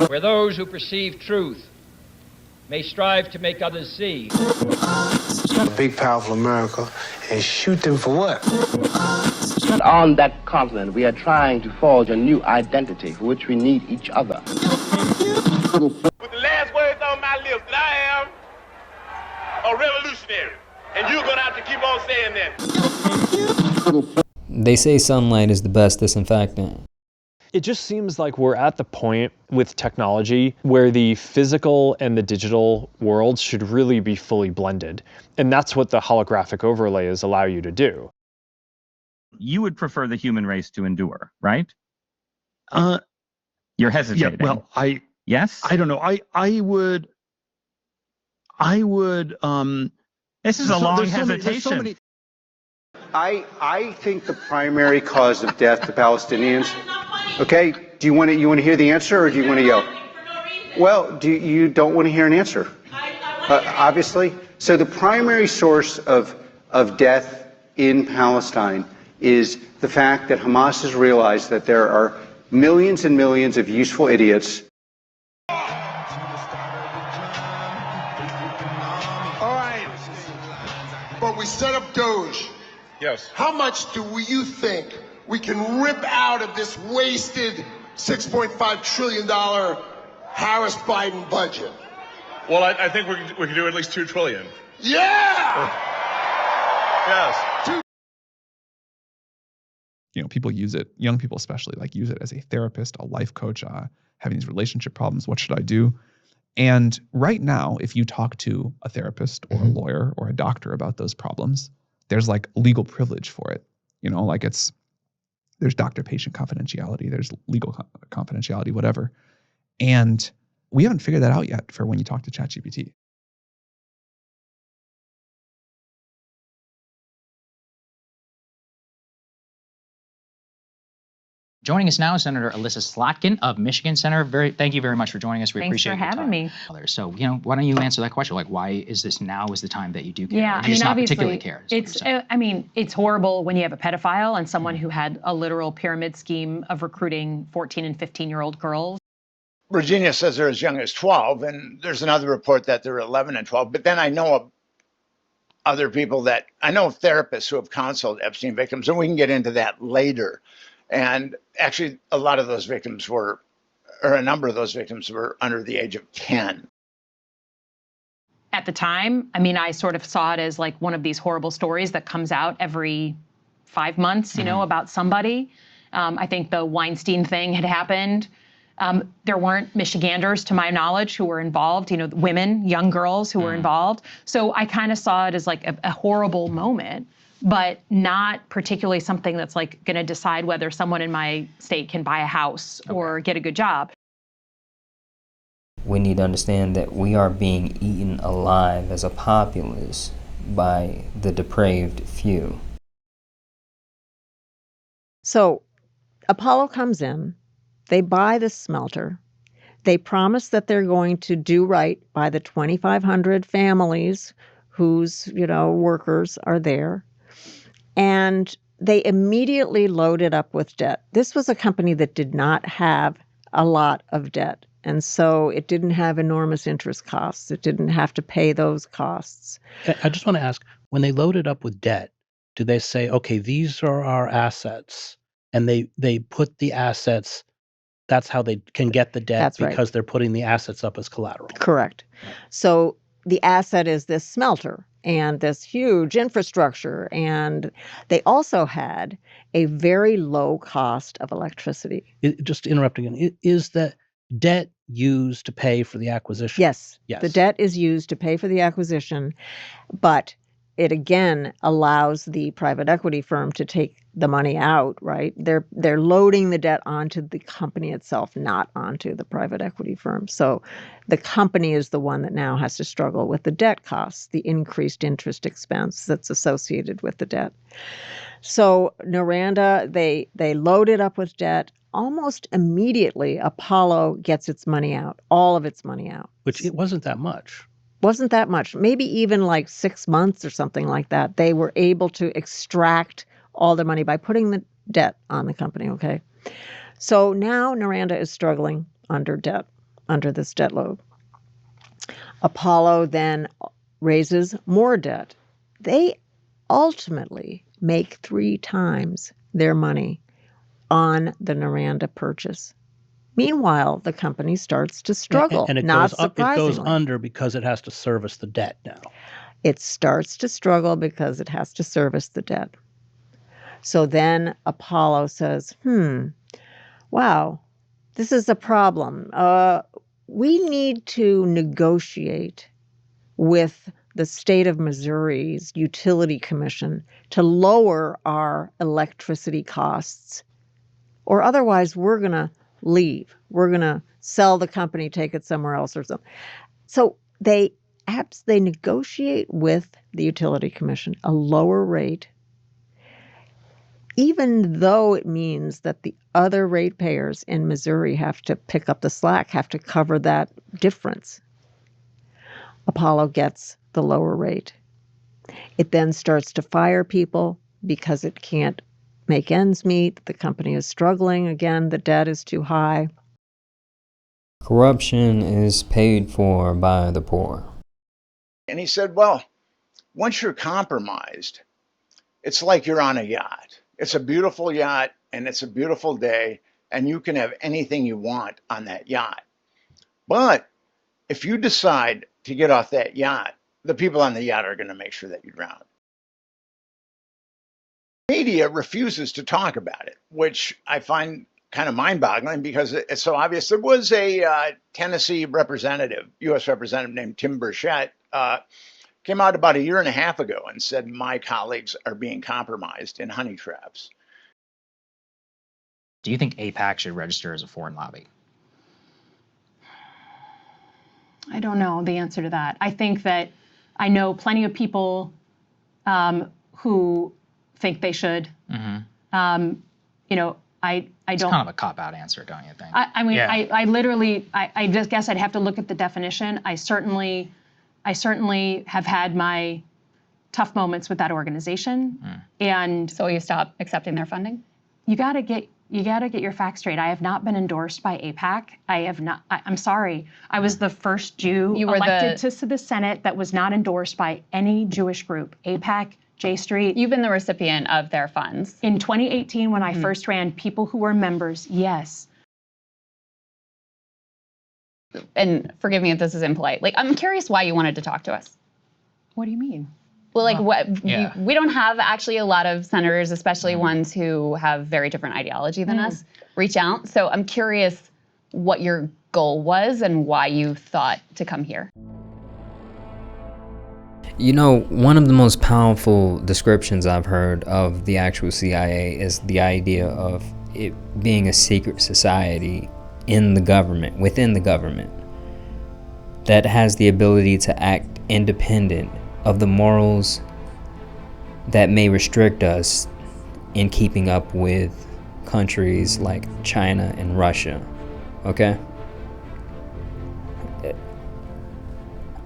where those who perceive truth may strive to make others see. A big, powerful America, and shoot them for what? On that continent, we are trying to forge a new identity for which we need each other. With the last words on my lips, that I am a revolutionary. And you're going to have to keep on saying that. They say sunlight is the best disinfectant. It just seems like we're at the point with technology where the physical and the digital worlds should really be fully blended. And that's what the holographic overlays allow you to do. You would prefer the human race to endure, right? You're hesitating. Yeah, well, yes? I don't know. I would, this is a long hesitation. I think the primary cause of death to Palestinians. Okay, do you want to hear the answer, or do you want to yell? Well, you don't want to hear an answer? Obviously. So the primary source of death in Palestine is the fact that Hamas has realized that there are millions and millions of useful idiots. All right, but we set up Doge. Yes. How much do you think we can rip out of this wasted $6.5 trillion Harris-Biden budget? Well, I think we can do at least $2 trillion. Yeah! Yes. People use it, young people especially, use it as a therapist, a life coach, having these relationship problems. What should I do? And right now, if you talk to a therapist or a lawyer or a doctor about those problems, there's legal privilege for it. There's doctor-patient confidentiality, there's legal confidentiality, whatever. And we haven't figured that out yet for when you talk to ChatGPT. Joining us now is Senator Alyssa Slotkin of Michigan. Senator, thank you very much for joining us. We appreciate it. Thanks for having me. So, why don't you answer that question? Why is this now is the time that you do care? Yeah, just not obviously, particularly care. It's horrible when you have a pedophile and someone who had a literal pyramid scheme of recruiting 14 and 15-year-old girls. Virginia says they're as young as 12, and there's another report that they're 11 and 12. But then I know of other people I know of therapists who have counseled Epstein victims, and we can get into that later. And actually, a lot of those victims a number of those victims were under the age of 10. At the time, I sort of saw it as one of these horrible stories that comes out every 5 months, about somebody. I think the Weinstein thing had happened. There weren't Michiganders, to my knowledge, who were involved, women, young girls who were involved. So I kind of saw it as a horrible moment, but not particularly something that's going to decide whether someone in my state can buy a house or get a good job. We need to understand that we are being eaten alive as a populace by the depraved few. So Apollo comes in, they buy the smelter, they promise that they're going to do right by the 2,500 families whose, workers are there. And they immediately loaded up with debt. This was a company that did not have a lot of debt. And so it didn't have enormous interest costs. It didn't have to pay those costs. I just want to ask, when they loaded up with debt, do they say, okay, these are our assets, and they put the assets, that's how they can get the debt because they're putting the assets up as collateral? Correct. So the asset is this smelter and this huge infrastructure. And they also had a very low cost of electricity. Just to interrupt again, is the debt used to pay for the acquisition? Yes. The debt is used to pay for the acquisition, but it again allows the private equity firm to take the money out, right? They're loading the debt onto the company itself, not onto the private equity firm. So the company is the one that now has to struggle with the debt costs, the increased interest expense that's associated with the debt. So Noranda, they load it up with debt. Almost immediately, Apollo gets its money out, all of its money out. Which it wasn't that much. Wasn't that much. Maybe even 6 months or something like that. They were able to extract all their money by putting the debt on the company, okay? So now Noranda is struggling. under this debt load. Apollo then raises more debt. They ultimately make 3 times their money on the Noranda purchase. Meanwhile, the company starts to struggle, And it not goes up, it surprisingly. goes under because it has to service the debt now. It starts to struggle because it has to service the debt. So then Apollo says, wow, this is a problem. We need to negotiate with the state of Missouri's utility commission to lower our electricity costs, or otherwise we're going to leave. We're going to sell the company, take it somewhere else or something. So they negotiate with the utility commission a lower rate, even though it means that the other ratepayers in Missouri have to pick up the slack, have to cover that difference. Apollo gets the lower rate. It then starts to fire people because it can't make ends meet. The company is struggling. Again, the debt is too high. Corruption is paid for by the poor. And he said, well, once you're compromised, it's like you're on a yacht. It's a beautiful yacht and it's a beautiful day and you can have anything you want on that yacht. But if you decide to get off that yacht, the people on the yacht are going to make sure that you drown. Media refuses to talk about it, which I find kind of mind-boggling because it's so obvious. There was a Tennessee representative, U.S. representative named Tim Burchett, came out about 1.5 years ago and said, my colleagues are being compromised in honey traps. Do you think AIPAC should register as a foreign lobby? I don't know the answer to that. I think that I know plenty of people who think they should. Mm-hmm. You know, I don't. It's kind of a cop-out answer, don't you think? I mean, yeah. I literally, I just guess I'd have to look at the definition. I certainly have had my tough moments with that organization. And so you stop accepting their funding? You gotta get your facts straight. I have not been endorsed by AIPAC. I have not. I'm sorry. I was the first Jew elected to the Senate that was not endorsed by any Jewish group. AIPAC, J Street. You've been the recipient of their funds. In 2018, when I first ran, people who were members, yes. And forgive me if this is impolite. Like, I'm curious why you wanted to talk to us. What do you mean? Well, like, we don't have actually a lot of senators, especially ones who have very different ideology than us, reach out. So I'm curious what your goal was and why you thought to come here. You know, one of the most powerful descriptions I've heard of the actual CIA is the idea of it being a secret society in the government, within the government, that has the ability to act independent of the morals that may restrict us in keeping up with countries like China and Russia, okay?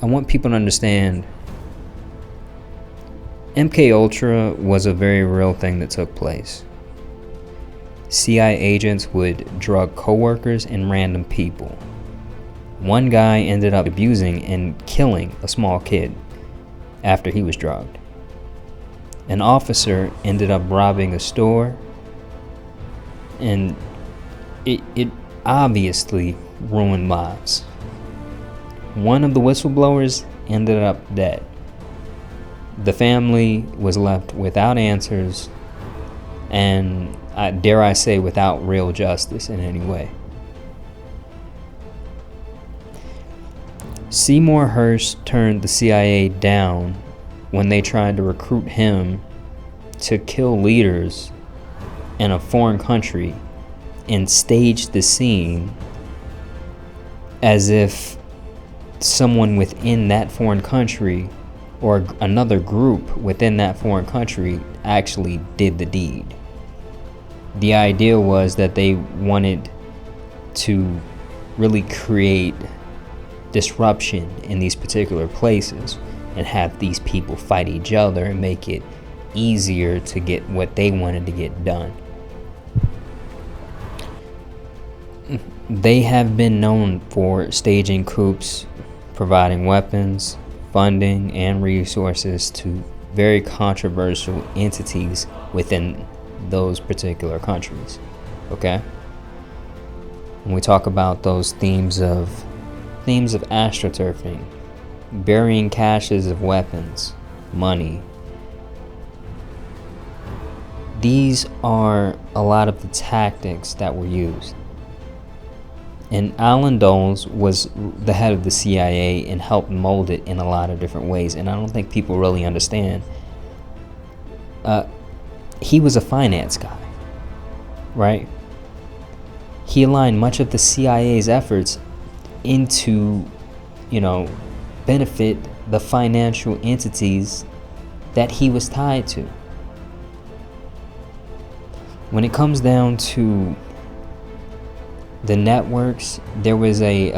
I want people to understand MK was a very real thing that took place. CIA agents would drug coworkers and random people. One guy ended up abusing and killing a small kid after he was drugged. An officer ended up robbing a store, and it obviously ruined lives. One of the whistleblowers ended up dead. The family was left without answers and, dare I say, without real justice in any way. Seymour Hersh turned the CIA down when they tried to recruit him to kill leaders in a foreign country and staged the scene as if someone within that foreign country or another group within that foreign country actually did the deed. The idea was that they wanted to really create disruption in these particular places and have these people fight each other and make it easier to get what they wanted to get done. they have been known for staging coups, providing weapons, funding, and resources to very controversial entities within those particular countries. Okay? When we talk about those themes of astroturfing, burying caches of weapons, money, these are a lot of the tactics that were used. And Alan Dulles was the head of the CIA and helped mold it in a lot of different ways. And I don't think people really understand. He was a finance guy, right? He aligned much of the CIA's efforts into, benefit the financial entities that he was tied to. When it comes down to the networks, there was a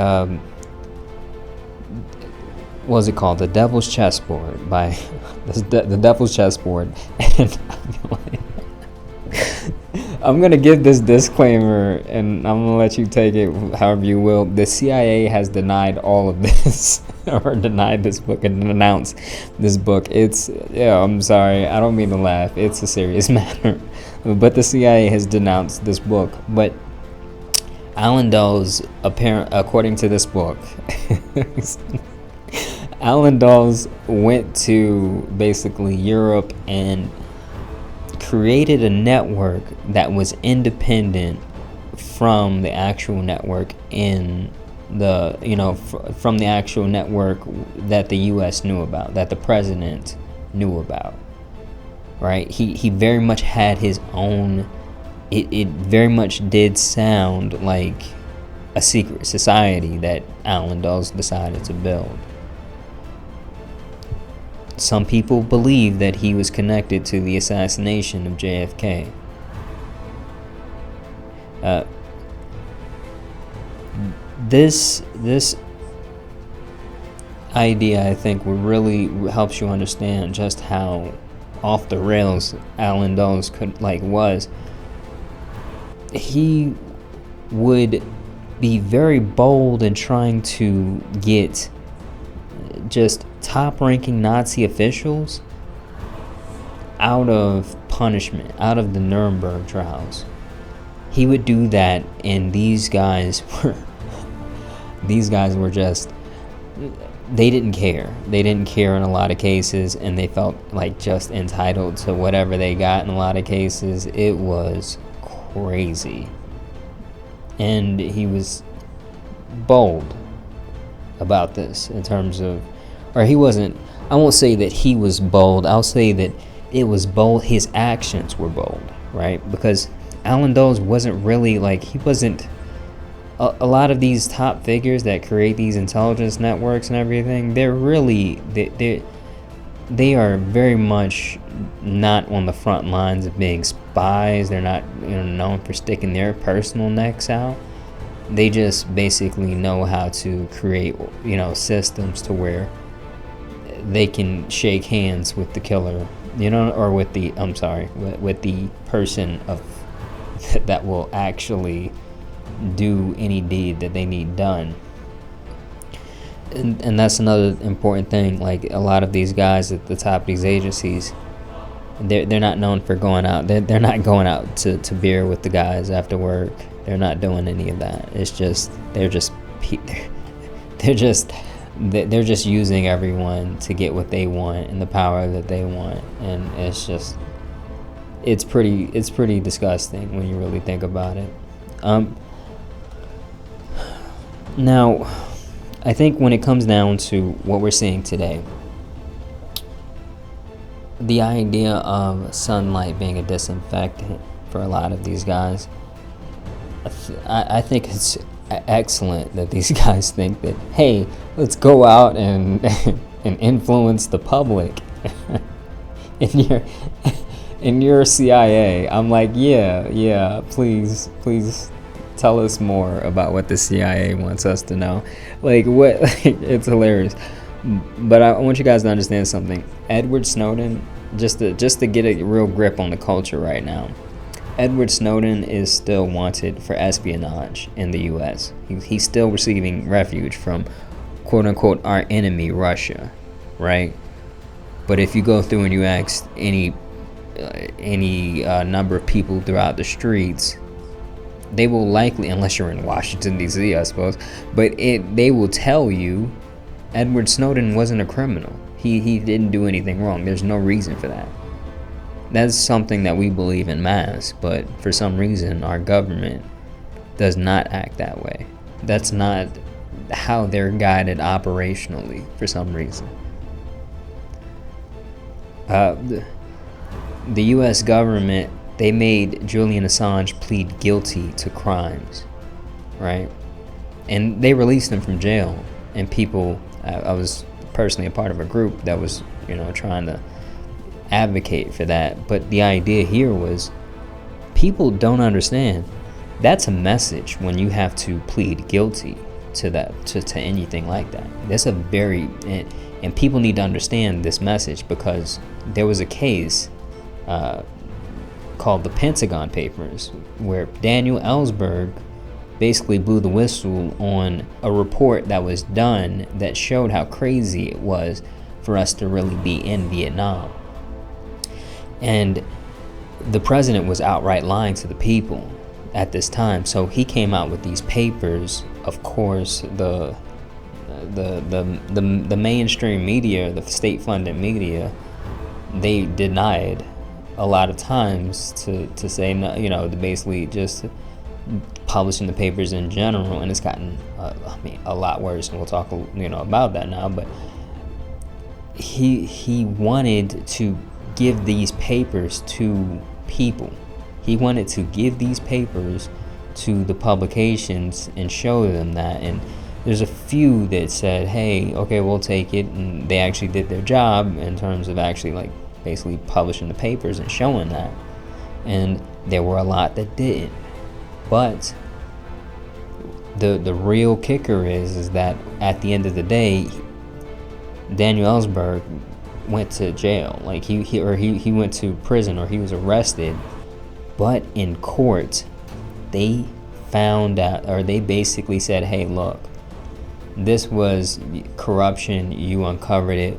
what was it called? The Devil's Chessboard by the Devil's Chessboard. And I'm gonna give this disclaimer, and I'm gonna let you take it however you will. The CIA has denied all of this, or denied this book and denounced this book. I'm sorry, I don't mean to laugh. It's a serious matter, but the CIA has denounced this book. But Alan Dulles, according to this book, Alan Dulles went to basically Europe and created a network that was independent from the actual network from the actual network that the U.S. knew about, that the president knew about, right? He very much had his own. It very much did sound like a secret society that Alan Dulles decided to build. Some people believe that he was connected to the assassination of JFK. This idea, I think, really helps you understand just how off the rails Alan Dulles was. He would be very bold in trying to get just top-ranking Nazi officials out of punishment, out of the Nuremberg trials. He would do that, and these guys were just, they didn't care. They didn't care in a lot of cases, and they felt like just entitled to whatever they got in a lot of cases. It was crazy. And he was bold about this in terms of, or he wasn't, I won't say that he was bold, I'll say that it was bold, his actions were bold, right? Because Alan Dulles wasn't really he wasn't, a lot of these top figures that create these intelligence networks and everything, they're really, they are very much not on the front lines of being spies. They're not known for sticking their personal necks out. They just basically know how to create systems to where they can shake hands with the killer, or with the with the person that will actually do any deed that they need done. And that's another important thing. Like, a lot of these guys at the top of these agencies, they're not known for going out. They're not going out to beer with the guys after work. They're not doing any of that. It's just they're just using everyone to get what they want and the power that they want. And it's pretty disgusting when you really think about it. Now, I think when it comes down to what we're seeing today, the idea of sunlight being a disinfectant for a lot of these guys, I think it's excellent that these guys think that, hey, let's go out and influence the public. In your CIA, I'm like, yeah, please tell us more about what the CIA wants us to know. It's hilarious. But I want you guys to understand something. Edward Snowden, just to get a real grip on the culture right now, Edward Snowden is still wanted for espionage in the U.S. He's still receiving refuge from, quote unquote, our enemy, Russia, right? But if you go through and you ask any number of people throughout the streets, they will likely, unless you're in Washington, D.C., I suppose, but they will tell you Edward Snowden wasn't a criminal. He didn't do anything wrong. There's no reason for that. That's something that we believe in mass, but for some reason our government does not act that way. That's not how they're guided operationally for some reason. The U.S. government, they made Julian Assange plead guilty to crimes, right? And they released him from jail. And people, I was personally a part of a group that was, trying to advocate for that. But the idea here was, people don't understand. That's a message when you have to plead guilty to that, to anything like that. That's a very, and people need to understand this message, because there was a case called the Pentagon Papers, where Daniel Ellsberg basically blew the whistle on a report that was done that showed how crazy it was for us to really be in Vietnam. And the president was outright lying to the people at this time. So he came out with these papers. Of course, the mainstream media, the state-funded media, they denied a lot of times to say no, to basically just publishing the papers in general. And it's gotten a lot worse, and we'll talk about that now. But he wanted to give these papers to people. He wanted to give these papers to the publications and show them that. And there's a few that said, hey, okay, we'll take it, and they actually did their job in terms of actually basically publishing the papers and showing that. And there were a lot that didn't. But the real kicker is that at the end of the day, Daniel Ellsberg went to jail. He went to prison, or he was arrested. But in court, they found out, or they basically said, hey, look, this was corruption, you uncovered it.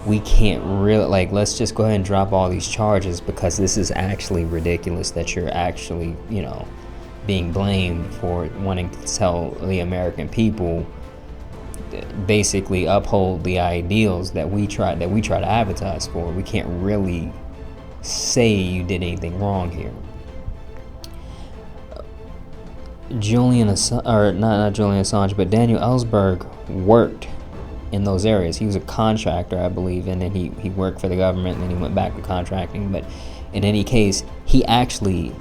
We can't really, let's just go ahead and drop all these charges, because this is actually ridiculous that you're actually, being blamed for wanting to tell the American people, basically uphold the ideals that we try to advertise for. We can't really say you did anything wrong here. Not Julian Assange, but Daniel Ellsberg worked in those areas. He was a contractor, I believe, and then he worked for the government, and then he went back to contracting. But in any case, he actually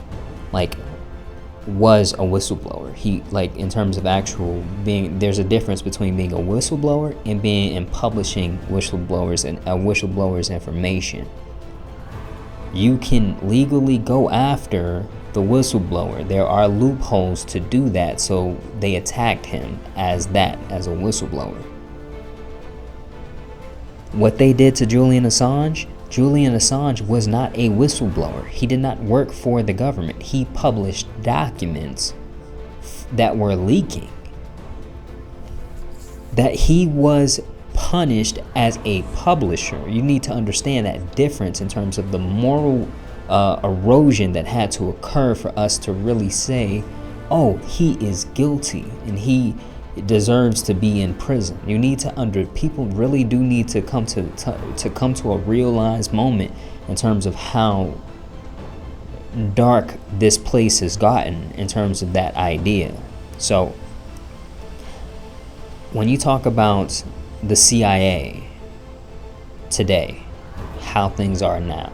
was a whistleblower. He in terms of actual being, there's a difference between being a whistleblower and being and publishing whistleblowers and whistleblowers information. You can legally go after the whistleblower. There are loopholes to do that, so they attacked him as a whistleblower. What they did to Julian Assange was not a whistleblower. He did not work for the government. He published documents that were leaking. That he was punished as a publisher. You need to understand that difference in terms of the moral erosion that had to occur for us to really say, oh, he is guilty and he deserves to be in prison. You need to people really do need to come to a realized moment in terms of how dark this place has gotten in terms of that idea. So when you talk about the CIA today, how things are now,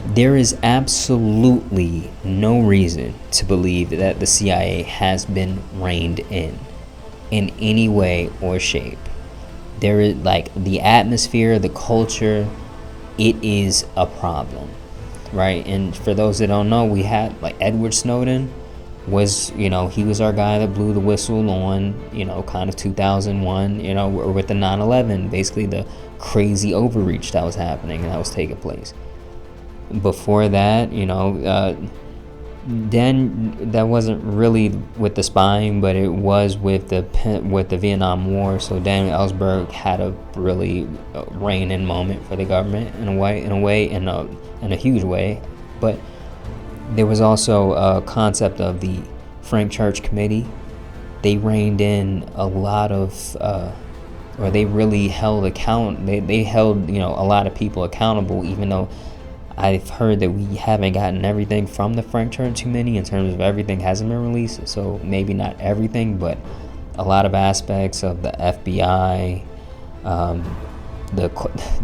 there is absolutely no reason to believe that the CIA has been reined in any way or shape. There is the atmosphere, the culture, it is a problem, right? And for those that don't know, we had Edward Snowden was, he was our guy that blew the whistle on, kind of 2001, or with the 9/11, basically the crazy overreach that was happening and that was taking place. before that, then that wasn't really with the spying, but it was with the Vietnam War. So Daniel Ellsberg had a really rein-in moment for the government in a huge way. But there was also a concept of the Frank Church Committee. They reined in a lot of, or they really held They held a lot of people accountable, even though I've heard that we haven't gotten everything from the Frank Church Committee in terms of everything hasn't been released. So maybe not everything, but a lot of aspects of the FBI, the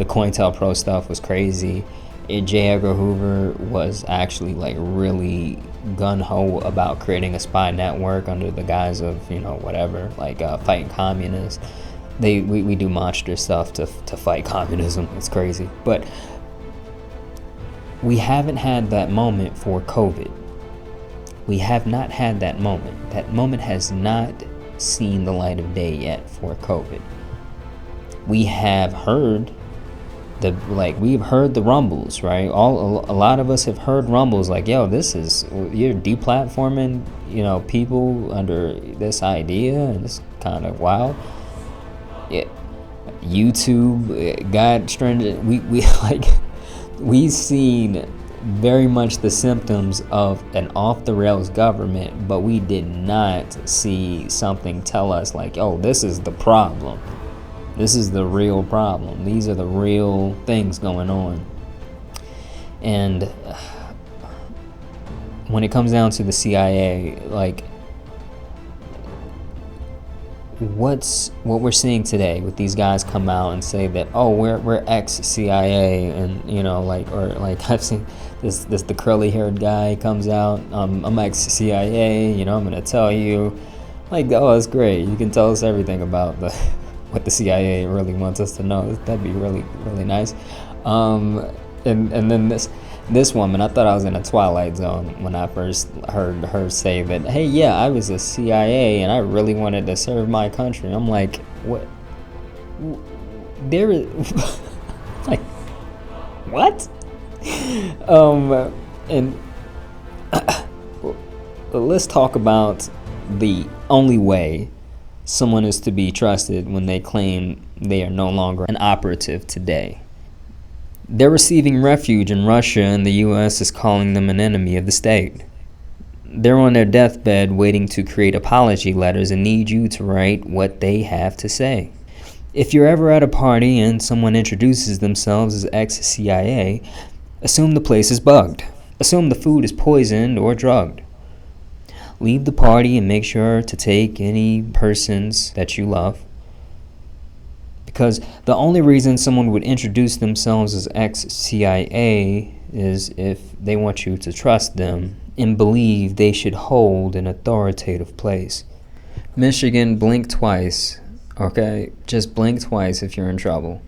COINTELPRO stuff was crazy. J. Edgar Hoover was actually like really gung-ho about creating a spy network under the guise of whatever, like fighting communists. We do monster stuff to fight communism. It's crazy, but we haven't had that moment for COVID. We have not had that moment. That moment has not seen the light of day yet for COVID. We have heard we've heard the rumbles, right? A lot of us have heard rumbles like, yo, you're deplatforming, people under this idea, and it's kind of wild. Yeah, YouTube got stringent. We've seen very much the symptoms of an off-the-rails government, but we did not see something tell us like, oh, this is the problem. This is the real problem. These are the real things going on. And when it comes down to the CIA, what we're seeing today with these guys come out and say that, oh, we're ex-CIA, and I've seen the curly-haired guy comes out, I'm ex-CIA, I'm gonna tell you, oh, that's great, you can tell us everything about what the CIA really wants us to know. That'd be really, really nice. And then this woman, I thought I was in a Twilight Zone when I first heard her say that, hey, yeah, I was a CIA and I really wanted to serve my country. I'm like, what? There is, what? And let's talk about the only way someone is to be trusted when they claim they are no longer an operative today. They're receiving refuge in Russia, and the U.S. is calling them an enemy of the state. They're on their deathbed waiting to create apology letters and need you to write what they have to say. If you're ever at a party and someone introduces themselves as ex-CIA, assume the place is bugged. Assume the food is poisoned or drugged. Leave the party and make sure to take any persons that you love. Because the only reason someone would introduce themselves as ex-CIA is if they want you to trust them and believe they should hold an authoritative place. Michigan, blink twice, okay? Just blink twice if you're in trouble.